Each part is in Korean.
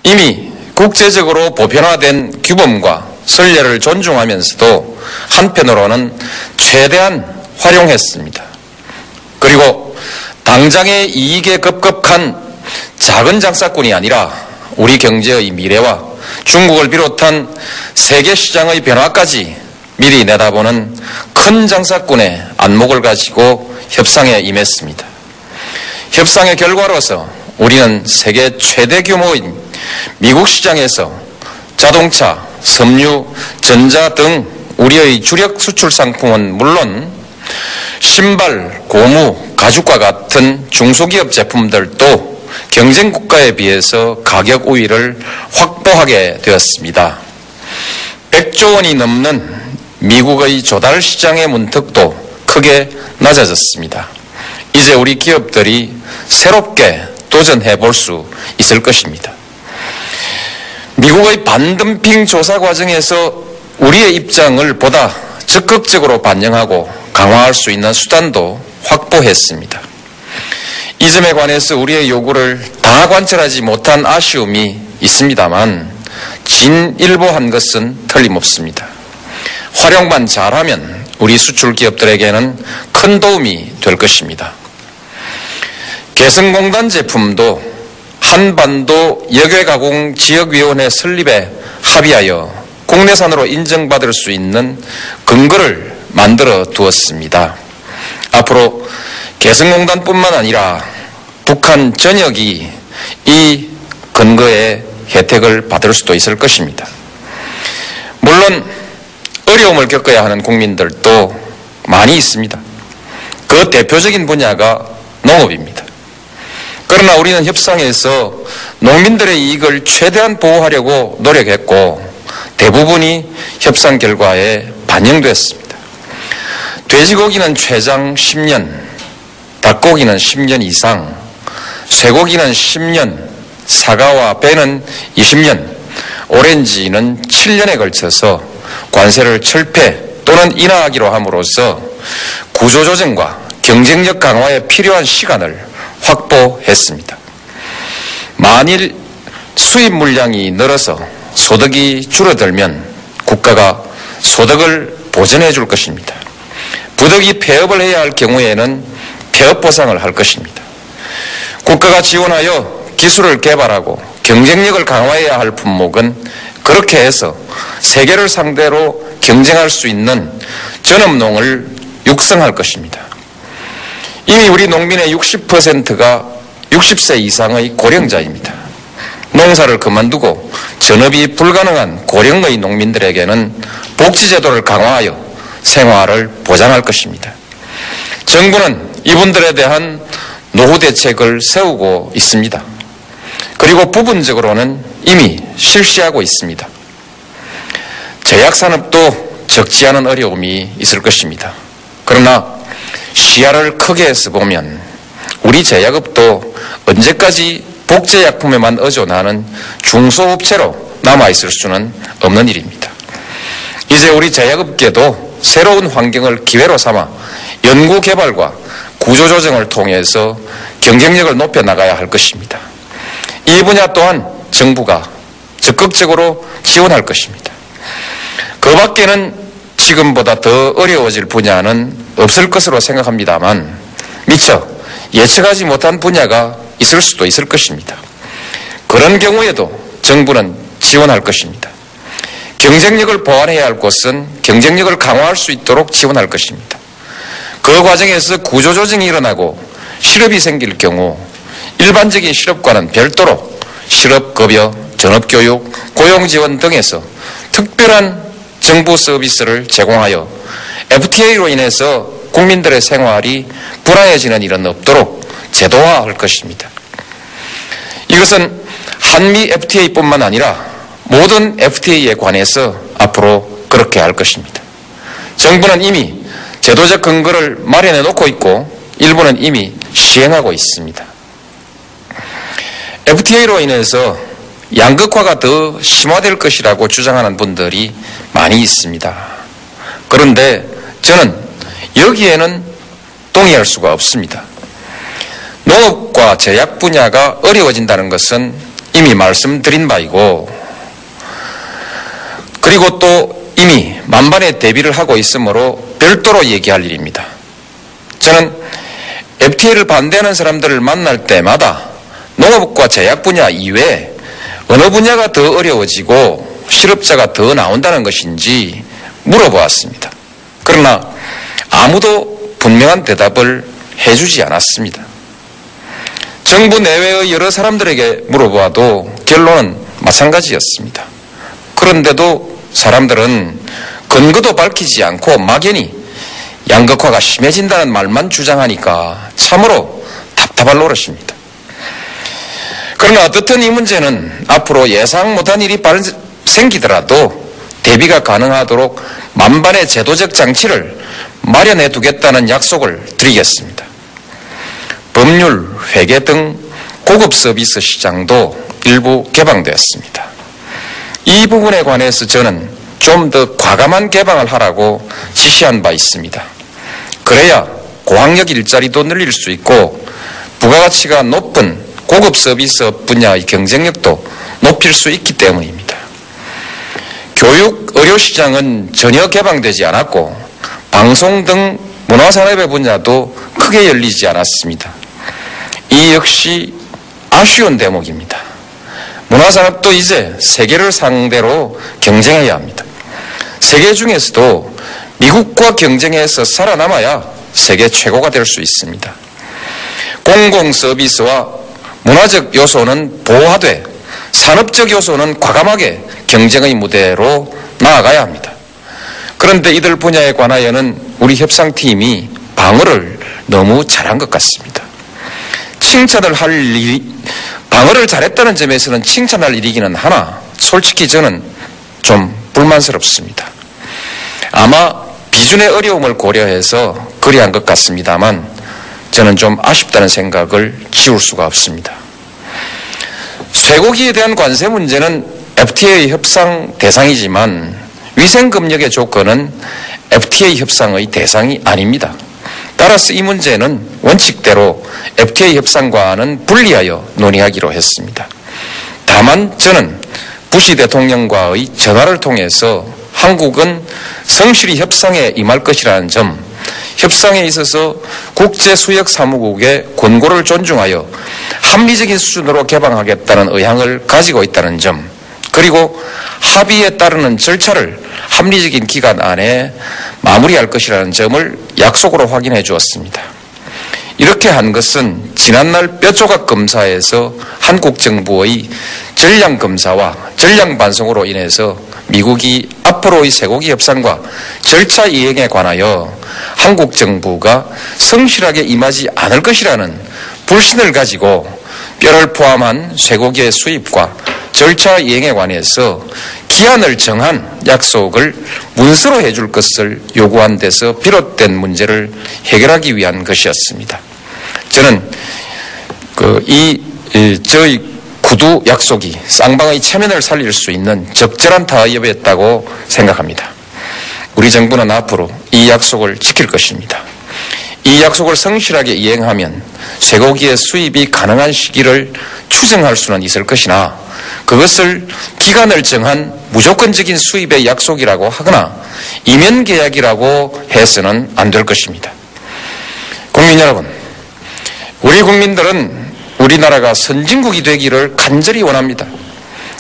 이미 국제적으로 보편화된 규범과 선례를 존중하면서도 한편으로는 최대한 활용했습니다. 그리고 당장의 이익에 급급한 작은 장사꾼이 아니라 우리 경제의 미래와 중국을 비롯한 세계 시장의 변화까지 미리 내다보는 큰 장사꾼의 안목을 가지고 협상에 임했습니다. 협상의 결과로서 우리는 세계 최대 규모인 미국 시장에서 자동차, 섬유, 전자 등 우리의 주력 수출 상품은 물론 신발, 고무, 가죽과 같은 중소기업 제품들도 경쟁 국가에 비해서 가격 우위를 확보하게 되었습니다. 100조 원이 넘는 미국의 조달 시장의 문턱도 크게 낮아졌습니다. 이제 우리 기업들이 새롭게 도전해 볼 수 있을 것입니다. 미국의 반덤핑 조사 과정에서 우리의 입장을 보다 적극적으로 반영하고 강화할 수 있는 수단도 확보했습니다. 이 점에 관해서 우리의 요구를 다 관철하지 못한 아쉬움이 있습니다만 진일보한 것은 틀림없습니다. 활용만 잘하면 우리 수출 기업들에게는 큰 도움이 될 것입니다. 개성공단 제품도 한반도 역외가공지역위원회 설립에 합의하여 국내산으로 인정받을 수 있는 근거를 만들어 두었습니다. 앞으로 개성공단뿐만 아니라 북한 전역이 이 근거의 혜택을 받을 수도 있을 것입니다. 물론 어려움을 겪어야 하는 국민들도 많이 있습니다. 그 대표적인 분야가 농업입니다. 그러나 우리는 협상에서 농민들의 이익을 최대한 보호하려고 노력했고 대부분이 협상 결과에 반영됐습니다. 돼지고기는 최장 10년, 닭고기는 10년 이상, 쇠고기는 10년, 사과와 배는 20년, 오렌지는 7년에 걸쳐서 관세를 철폐 또는 인하하기로 함으로써 구조조정과 경쟁력 강화에 필요한 시간을 확보했습니다. 만일 수입 물량이 늘어서 소득이 줄어들면 국가가 소득을 보전해 줄 것입니다. 부득이 폐업을 해야 할 경우에는 폐업 보상을 할 것입니다. 국가가 지원하여 기술을 개발하고 경쟁력을 강화해야 할 품목은 그렇게 해서 세계를 상대로 경쟁할 수 있는 전업농을 육성할 것입니다. 이미 우리 농민의 60%가 60세 이상의 고령자입니다. 농사를 그만두고 전업이 불가능한 고령의 농민들에게는 복지제도를 강화하여 생활을 보장할 것입니다. 정부는 이분들에 대한 노후 대책을 세우고 있습니다. 그리고 부분적으로는 이미 실시하고 있습니다. 제약산업도 적지 않은 어려움이 있을 것입니다. 그러나 시야를 크게 해서 보면 우리 제약업도 언제까지 복제약품에만 의존하는 중소업체로 남아있을 수는 없는 일입니다. 이제 우리 제약업계도 새로운 환경을 기회로 삼아 연구개발과 구조조정을 통해서 경쟁력을 높여나가야 할 것입니다. 이 분야 또한 정부가 적극적으로 지원할 것입니다. 그 밖에는 지금보다 더 어려워질 분야는 없을 것으로 생각합니다만 미처 예측하지 못한 분야가 있을 수도 있을 것입니다. 그런 경우에도 정부는 지원할 것입니다. 경쟁력을 보완해야 할 곳은 경쟁력을 강화할 수 있도록 지원할 것입니다. 그 과정에서 구조조정이 일어나고 실업이 생길 경우 일반적인 실업과는 별도로 실업급여, 전업교육, 고용지원 등에서 특별한 정부 서비스를 제공하여 FTA로 인해서 국민들의 생활이 불안해지는 일은 없도록 제도화할 것입니다. 이것은 한미 FTA뿐만 아니라 모든 FTA에 관해서 앞으로 그렇게 할 것입니다. 정부는 이미 제도적 근거를 마련해 놓고 있고 일부는 이미 시행하고 있습니다. FTA로 인해서 양극화가 더 심화될 것이라고 주장하는 분들이 많이 있습니다. 그런데 저는 여기에는 동의할 수가 없습니다. 농업과 제약 분야가 어려워진다는 것은 이미 말씀드린 바이고, 그리고 또 이미 만반의 대비를 하고 있으므로 별도로 얘기할 일입니다. 저는 FTA를 반대하는 사람들을 만날 때마다 농업과 제약 분야 이외에 어느 분야가 더 어려워지고 실업자가 더 나온다는 것인지 물어보았습니다. 그러나 아무도 분명한 대답을 해주지 않았습니다. 정부 내외의 여러 사람들에게 물어보아도 결론은 마찬가지였습니다. 그런데도 사람들은 근거도 밝히지 않고 막연히 양극화가 심해진다는 말만 주장하니까 참으로 답답할 노릇입니다. 그러나 어떻든 이 문제는 앞으로 예상 못한 일이 생기더라도 대비가 가능하도록 만반의 제도적 장치를 마련해 두겠다는 약속을 드리겠습니다. 법률, 회계 등 고급 서비스 시장도 일부 개방되었습니다. 이 부분에 관해서 저는 좀 더 과감한 개방을 하라고 지시한 바 있습니다. 그래야 고학력 일자리도 늘릴 수 있고 부가가치가 높은 고급 서비스 분야의 경쟁력도 높일 수 있기 때문입니다. 교육, 의료시장은 전혀 개방되지 않았고 방송 등 문화산업의 분야도 크게 열리지 않았습니다. 이 역시 아쉬운 대목입니다. 문화산업도 이제 세계를 상대로 경쟁해야 합니다. 세계 중에서도 미국과 경쟁해서 살아남아야 세계 최고가 될 수 있습니다. 공공 서비스와 문화적 요소는 보호하되 산업적 요소는 과감하게 경쟁의 무대로 나아가야 합니다. 그런데 이들 분야에 관하여는 우리 협상팀이 방어를 너무 잘한 것 같습니다. 칭찬을 할 일이, 방어를 잘했다는 점에서는 칭찬할 일이기는 하나 솔직히 저는 좀 불만스럽습니다. 아마 비준의 어려움을 고려해서 그리한 것 같습니다만 저는 좀 아쉽다는 생각을 지울 수가 없습니다. 쇠고기에 대한 관세 문제는 FTA 협상 대상이지만 위생급력의 조건은 FTA 협상의 대상이 아닙니다. 따라서 이 문제는 원칙대로 FTA 협상과는 분리하여 논의하기로 했습니다. 다만 저는 부시 대통령과의 전화를 통해서 한국은 성실히 협상에 임할 것이라는 점, 협상에 있어서 국제수역사무국의 권고를 존중하여 합리적인 수준으로 개방하겠다는 의향을 가지고 있다는 점, 그리고 합의에 따르는 절차를 합리적인 기간 안에 마무리할 것이라는 점을 약속으로 확인해 주었습니다. 이렇게 한 것은 지난날 뼈조각 검사에서 한국 정부의 전량검사와 전량반송으로 인해서 미국이 앞으로의 쇠고기 협상과 절차 이행에 관하여 한국 정부가 성실하게 임하지 않을 것이라는 불신을 가지고 뼈를 포함한 쇠고기의 수입과 절차 이행에 관해서 기한을 정한 약속을 문서로 해줄 것을 요구한 데서 비롯된 문제를 해결하기 위한 것이었습니다. 저는 저희 구두 약속이 쌍방의 체면을 살릴 수 있는 적절한 타협이었다고 생각합니다. 우리 정부는 앞으로 이 약속을 지킬 것입니다. 이 약속을 성실하게 이행하면 쇠고기의 수입이 가능한 시기를 추정할 수는 있을 것이나 그것을 기간을 정한 무조건적인 수입의 약속이라고 하거나 이면 계약이라고 해서는 안 될 것입니다. 국민 여러분, 우리 국민들은 우리나라가 선진국이 되기를 간절히 원합니다.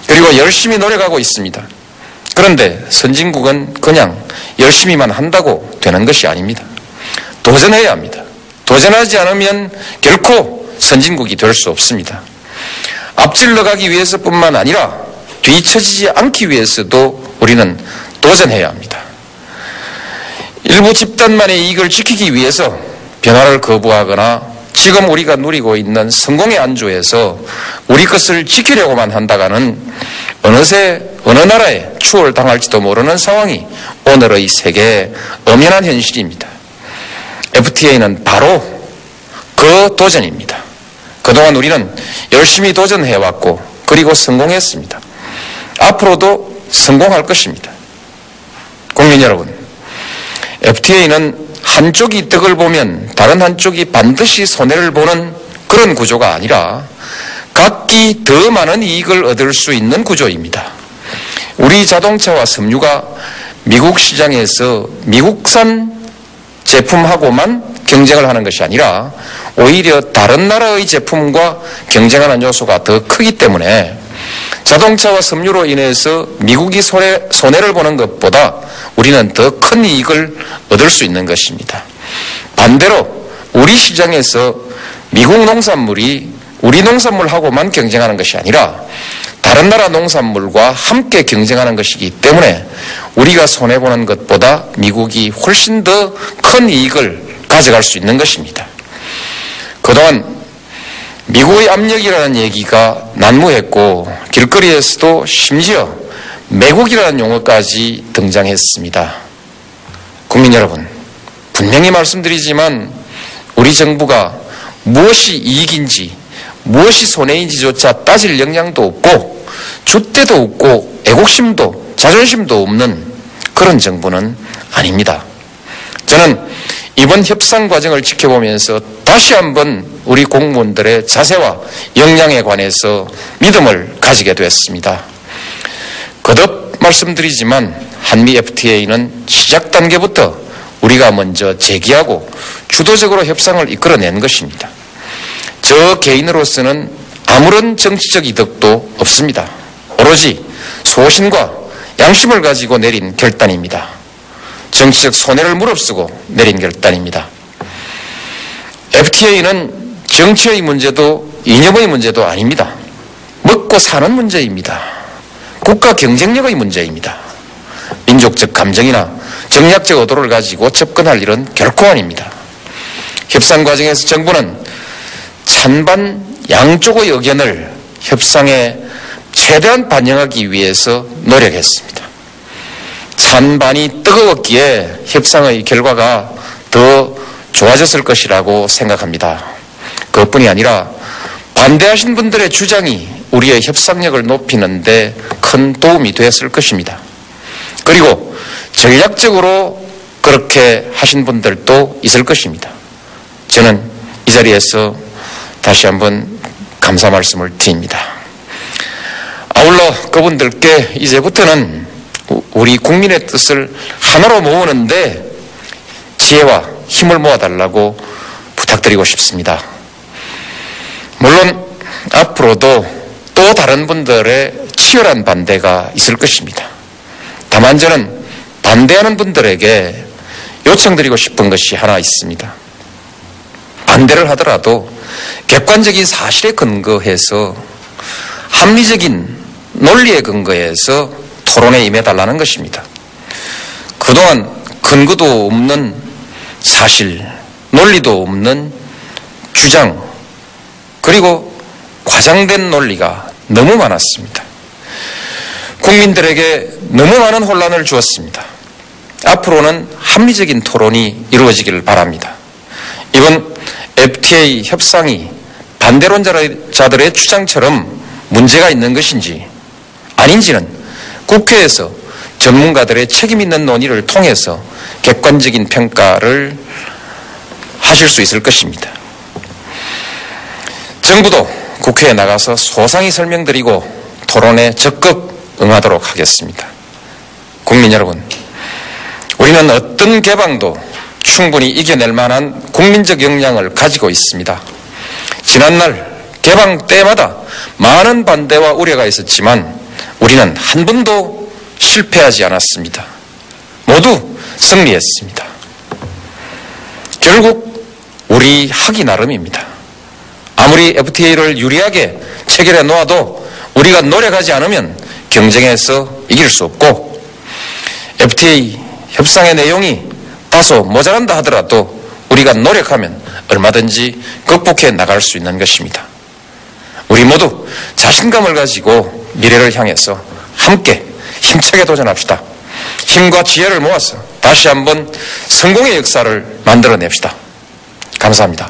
그리고 열심히 노력하고 있습니다. 그런데 선진국은 그냥 열심히만 한다고 되는 것이 아닙니다. 도전해야 합니다. 도전하지 않으면 결코 선진국이 될 수 없습니다. 앞질러 가기 위해서뿐만 아니라 뒤처지지 않기 위해서도 우리는 도전해야 합니다. 일부 집단만의 이익을 지키기 위해서 변화를 거부하거나 지금 우리가 누리고 있는 성공의 안주에서 우리 것을 지키려고만 한다가는 어느새 어느 나라에 추월당할지도 모르는 상황이 오늘의 세계의 엄연한 현실입니다. FTA는 바로 그 도전입니다. 그동안 우리는 열심히 도전해왔고 그리고 성공했습니다. 앞으로도 성공할 것입니다. 국민 여러분, FTA는 한쪽이 덕을 보면 다른 한쪽이 반드시 손해를 보는 그런 구조가 아니라 각 각기 더 많은 이익을 얻을 수 있는 구조입니다. 우리 자동차와 섬유가 미국 시장에서 미국산 제품하고만 경쟁을 하는 것이 아니라 오히려 다른 나라의 제품과 경쟁하는 요소가 더 크기 때문에 자동차와 섬유로 인해서 미국이 손해를 보는 것보다 우리는 더 큰 이익을 얻을 수 있는 것입니다. 반대로 우리 시장에서 미국 농산물이 우리 농산물하고만 경쟁하는 것이 아니라 다른 나라 농산물과 함께 경쟁하는 것이기 때문에 우리가 손해보는 것보다 미국이 훨씬 더 큰 이익을 가져갈 수 있는 것입니다. 그동안 미국의 압력이라는 얘기가 난무했고 길거리에서도 심지어 매국이라는 용어까지 등장했습니다. 국민 여러분, 분명히 말씀드리지만 우리 정부가 무엇이 이익인지 무엇이 손해인지조차 따질 역량도 없고 줏대도 없고 애국심도 자존심도 없는 그런 정부는 아닙니다. 저는 이번 협상 과정을 지켜보면서 다시 한번 우리 공무원들의 자세와 역량에 관해서 믿음을 가지게 됐습니다. 거듭 말씀드리지만 한미 FTA는 시작 단계부터 우리가 먼저 제기하고 주도적으로 협상을 이끌어낸 것입니다. 저 개인으로서는 아무런 정치적 이득도 없습니다. 오로지 소신과 양심을 가지고 내린 결단입니다. 정치적 손해를 무릅쓰고 내린 결단입니다. FTA는 정치의 문제도 이념의 문제도 아닙니다. 먹고 사는 문제입니다. 국가 경쟁력의 문제입니다. 민족적 감정이나 정략적 의도를 가지고 접근할 일은 결코 아닙니다. 협상 과정에서 정부는 찬반 양쪽의 의견을 협상에 최대한 반영하기 위해서 노력했습니다. 찬반이 뜨거웠기에 협상의 결과가 더 좋아졌을 것이라고 생각합니다. 그것뿐이 아니라 반대하신 분들의 주장이 우리의 협상력을 높이는 데 큰 도움이 되었을 것입니다. 그리고 전략적으로 그렇게 하신 분들도 있을 것입니다. 저는 이 자리에서 다시 한번 감사 말씀을 드립니다. 아울러 그분들께 이제부터는 우리 국민의 뜻을 하나로 모으는데 지혜와 힘을 모아달라고 부탁드리고 싶습니다. 물론 앞으로도 또 다른 분들의 치열한 반대가 있을 것입니다. 다만 저는 반대하는 분들에게 요청드리고 싶은 것이 하나 있습니다. 반대를 하더라도 객관적인 사실에 근거해서 합리적인 논리에 근거해서 토론에 임해달라는 것입니다. 그동안 근거도 없는 사실, 논리도 없는 주장, 그리고 과장된 논리가 너무 많았습니다. 국민들에게 너무 많은 혼란을 주었습니다. 앞으로는 합리적인 토론이 이루어지기를 바랍니다. 이번 FTA 협상이 반대론자들의 주장처럼 문제가 있는 것인지 아닌지는 국회에서 전문가들의 책임 있는 논의를 통해서 객관적인 평가를 하실 수 있을 것입니다. 정부도 국회에 나가서 소상히 설명드리고 토론에 적극 응하도록 하겠습니다. 국민 여러분, 우리는 어떤 개방도 충분히 이겨낼 만한 국민적 역량을 가지고 있습니다. 지난날 개방 때마다 많은 반대와 우려가 있었지만 우리는 한 번도 실패하지 않았습니다. 모두 승리했습니다. 결국 우리 하기 나름입니다. 아무리 FTA를 유리하게 체결해 놓아도 우리가 노력하지 않으면 경쟁에서 이길 수 없고 FTA 협상의 내용이 다소 모자란다 하더라도 우리가 노력하면 얼마든지 극복해 나갈 수 있는 것입니다. 우리 모두 자신감을 가지고 미래를 향해서 함께 힘차게 도전합시다. 힘과 지혜를 모아서 다시 한번 성공의 역사를 만들어냅시다. 감사합니다.